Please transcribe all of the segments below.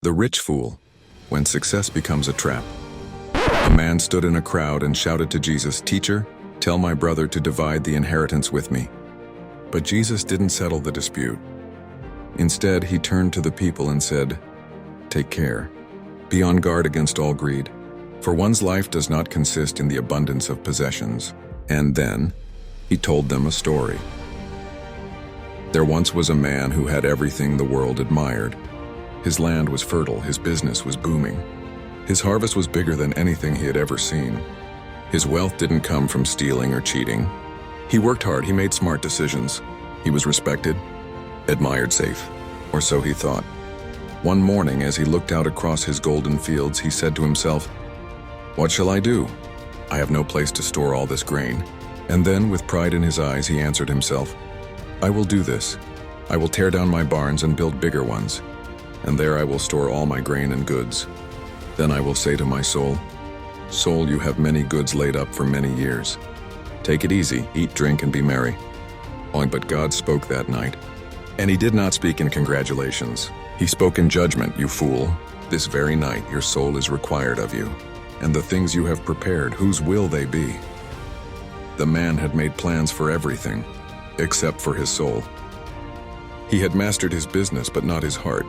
The rich fool, when success becomes a trap. A man stood in a crowd and shouted to Jesus, "Teacher, tell my brother to divide the inheritance with me." But Jesus didn't settle the dispute. Instead, he turned to the people and said, "Take care. Be on guard against all greed, for one's life does not consist in the abundance of possessions." And then, he told them a story. There once was a man who had everything the world admired. His land was fertile, his business was booming. His harvest was bigger than anything he had ever seen. His wealth didn't come from stealing or cheating. He worked hard, he made smart decisions. He was respected, admired, safe, or so he thought. One morning, as he looked out across his golden fields, he said to himself, "What shall I do? I have no place to store all this grain." And then, with pride in his eyes, he answered himself, "I will do this. I will tear down my barns and build bigger ones, and there I will store all my grain and goods. Then I will say to my soul, 'Soul, you have many goods laid up for many years. Take it easy, eat, drink, and be merry.'" But God spoke that night, and he did not speak in congratulations. He spoke in judgment. "You fool, this very night your soul is required of you, and the things you have prepared, whose will they be?" The man had made plans for everything, except for his soul. He had mastered his business, but not his heart.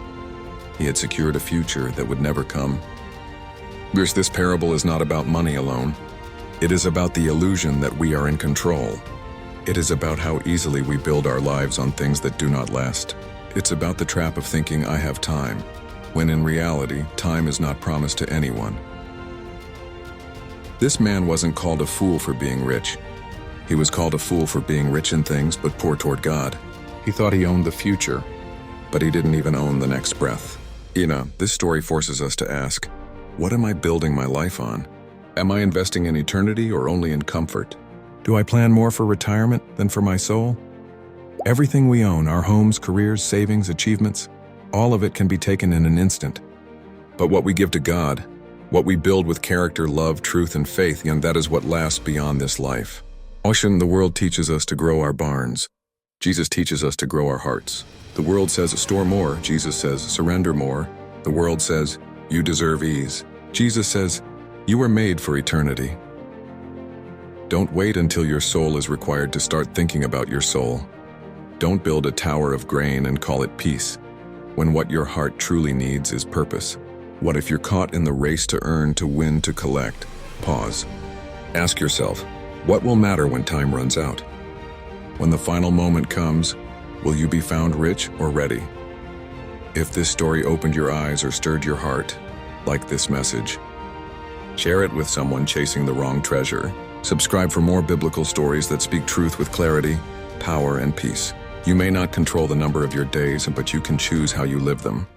He had secured a future that would never come. This parable is not about money alone. It is about the illusion that we are in control. It is about how easily we build our lives on things that do not last. It's about the trap of thinking, "I have time," when in reality, time is not promised to anyone. This man wasn't called a fool for being rich. He was called a fool for being rich in things but poor toward God. He thought he owned the future, but he didn't even own the next breath. This story forces us to ask, what am I building my life on? Am I investing in eternity or only in comfort? Do I plan more for retirement than for my soul? Everything we own, our homes, careers, savings, achievements, all of it can be taken in an instant. But what we give to God, what we build with character, love, truth, and faith, that is what lasts beyond this life. The world teaches us to grow our barns. Jesus teaches us to grow our hearts. The world says, store more. Jesus says, surrender more. The world says, you deserve ease. Jesus says, you were made for eternity. Don't wait until your soul is required to start thinking about your soul. Don't build a tower of grain and call it peace, when what your heart truly needs is purpose. What if you're caught in the race to earn, to win, to collect? Pause. Ask yourself, what will matter when time runs out? When the final moment comes, will you be found rich or ready? If this story opened your eyes or stirred your heart, like this message, share it with someone chasing the wrong treasure. Subscribe for more biblical stories that speak truth with clarity, power, and peace. You may not control the number of your days, but you can choose how you live them.